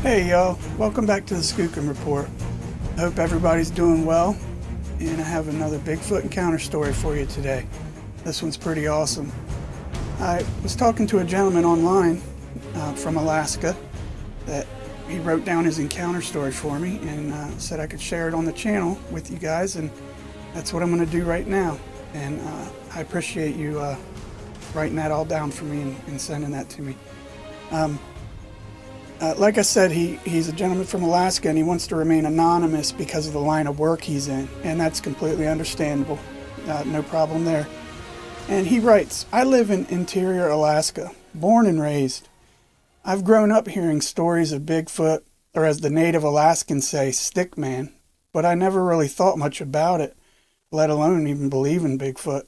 Hey y'all, welcome back to the Skookum Report. I hope everybody's doing well, and I have another Bigfoot encounter story for you today. This one's pretty awesome. I was talking to a gentleman online from Alaska that he wrote down his encounter story for me and said I could share it on the channel with you guys, and that's what I'm going to do right now. And I appreciate you writing that all down for me and sending that to me. Like I said, he's a gentleman from Alaska and he wants to remain anonymous because of the line of work he's in, and that's completely understandable. No problem there. And he writes, I live in interior Alaska, born and raised. I've grown up hearing stories of Bigfoot, or as the native Alaskans say, Stickman, but I never really thought much about it, let alone even believe in Bigfoot.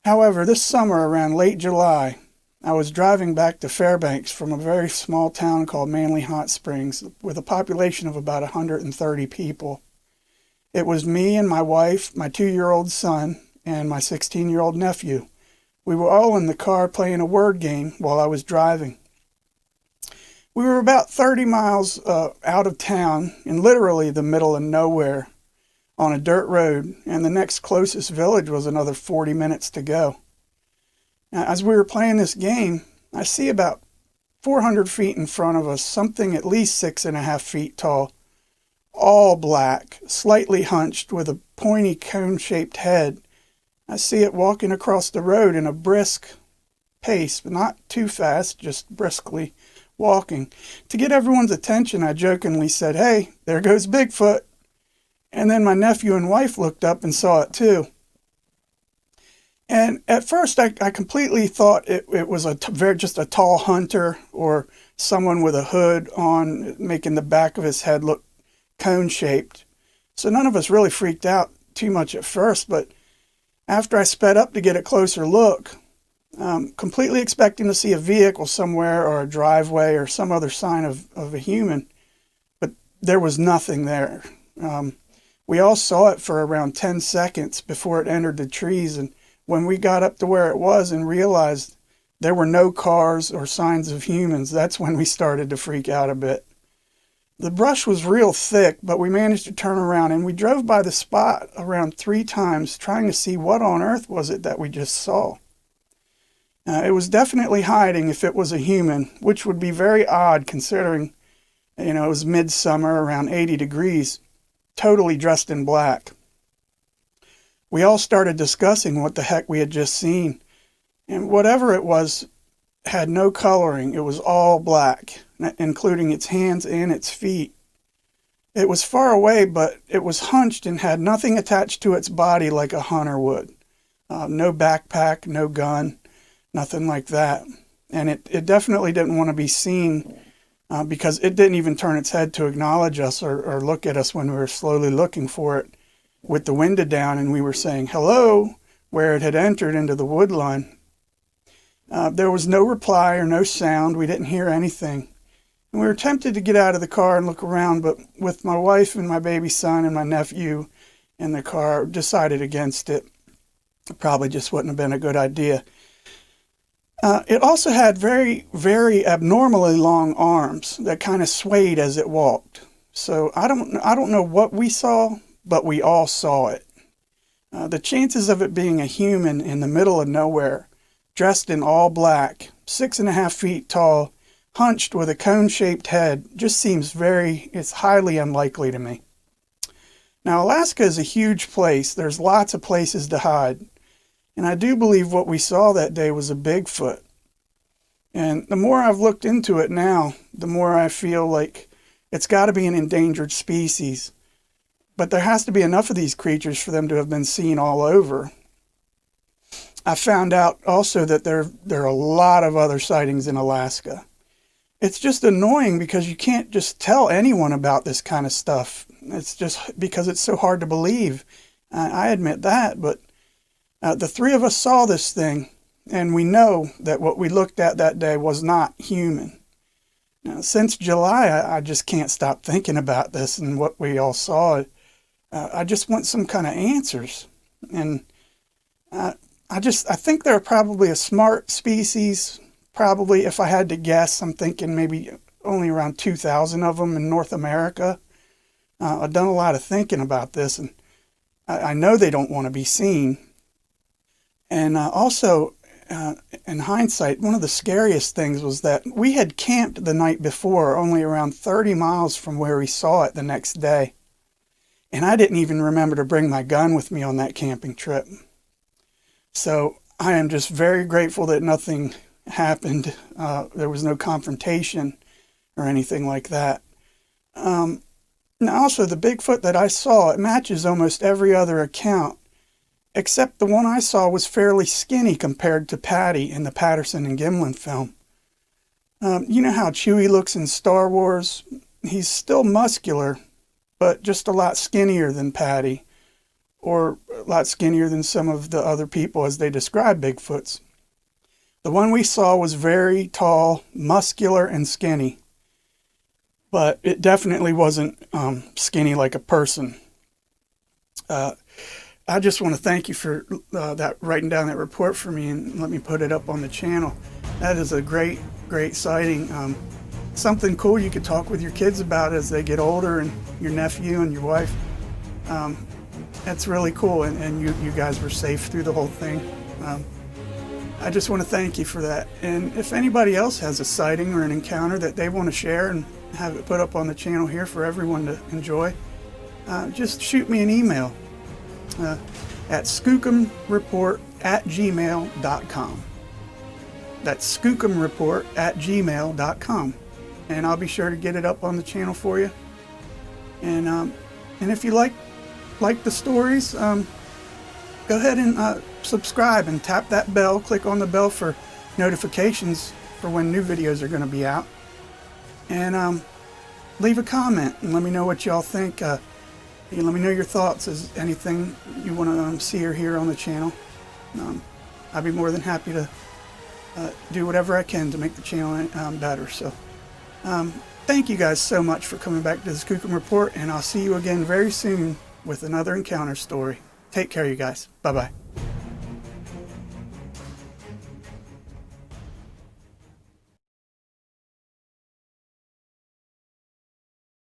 However, this summer around late July, I was driving back to Fairbanks from a very small town called Manly Hot Springs with a population of about 130 people. It was me and my wife, my 2-year-old son, and my 16-year-old nephew. We were all in the car playing a word game while I was driving. We were about 30 miles out of town, in literally the middle of nowhere, on a dirt road, and the next closest village was another 40 minutes to go. Now, as we were playing this game, I see about 400 feet in front of us something at least 6.5 feet tall, all black, slightly hunched with a pointy cone-shaped head. I see it walking across the road in a brisk pace, but not too fast, just briskly walking. To get everyone's attention, I jokingly said, "Hey, there goes Bigfoot." And then my nephew and wife looked up and saw it too. And at first, I completely thought it was just a tall hunter or someone with a hood on, making the back of his head look cone-shaped. So none of us really freaked out too much at first, but after I sped up to get a closer look, completely expecting to see a vehicle somewhere or a driveway or some other sign of a human, but there was nothing there. We all saw it for around 10 seconds before it entered the trees, and when we got up to where it was and realized there were no cars or signs of humans, that's when we started to freak out a bit. The brush was real thick, but we managed to turn around and we drove by the spot around 3 times trying to see what on earth was it that we just saw. It was definitely hiding if it was a human, which would be very odd considering, it was midsummer, around 80 degrees, totally dressed in black. We all started discussing what the heck we had just seen, and whatever it was had no coloring. It was all black, including its hands and its feet. It was far away, but it was hunched and had nothing attached to its body like a hunter would. No backpack, no gun, nothing like that. And it definitely didn't want to be seen because it didn't even turn its head to acknowledge us or look at us when we were slowly looking for it with the window down and we were saying hello where it had entered into the wood line. There was no reply or no sound. We didn't hear anything. And we were tempted to get out of the car and look around, but with my wife and my baby son and my nephew in the car, decided against it. It probably just wouldn't have been a good idea. It also had very, very abnormally long arms that kind of swayed as it walked. So I don't know what we saw, but we all saw it. The chances of it being a human in the middle of nowhere, dressed in all black, 6.5 feet tall, hunched with a cone-shaped head, just seems it's highly unlikely to me. Now, Alaska is a huge place. There's lots of places to hide. And I do believe what we saw that day was a Bigfoot. And the more I've looked into it now, the more I feel like it's got to be an endangered species. But there has to be enough of these creatures for them to have been seen all over. I found out also that there are a lot of other sightings in Alaska. It's just annoying because you can't just tell anyone about this kind of stuff. It's just because it's so hard to believe. I admit that, but the 3 of us saw this thing, and we know that what we looked at that day was not human. Now, since July, I just can't stop thinking about this and what we all saw. I just want some kind of answers. And I think they're probably a smart species. Probably, if I had to guess, I'm thinking maybe only around 2,000 of them in North America. I've done a lot of thinking about this, and I know they don't want to be seen. And also, in hindsight, one of the scariest things was that we had camped the night before, only around 30 miles from where we saw it the next day. And I didn't even remember to bring my gun with me on that camping trip. So I am just very grateful that nothing happened. There was no confrontation or anything like that. Now also, the Bigfoot that I saw, it matches almost every other account, except the one I saw was fairly skinny compared to Patty in the Patterson and Gimlin film. You know how Chewie looks in Star Wars? He's still muscular, but just a lot skinnier than Patty, or a lot skinnier than some of the other people as they describe Bigfoots. The one we saw was very tall, muscular, and skinny, but it definitely wasn't skinny like a person. I just want to thank you for writing down that report for me and let me put it up on the channel. That is a great sighting. Something cool you could talk with your kids about as they get older, and your nephew and your wife. That's really cool, and you guys were safe through the whole thing. I just want to thank you for that. And if anybody else has a sighting or an encounter that they want to share and have it put up on the channel here for everyone to enjoy, just shoot me an email at skookumreport@gmail.com. That's skookumreport@gmail.com, and I'll be sure to get it up on the channel for you. And if you like the stories, go ahead and subscribe and tap that bell. Click on the bell for notifications for when new videos are going to be out. And leave a comment and let me know what y'all think. Let me know your thoughts. Is anything you want to see or hear on the channel? I'd be more than happy to do whatever I can to make the channel better. So thank you guys so much for coming back to the Skookum Report, and I'll see you again very soon with another encounter story. Take care, you guys. Bye-bye.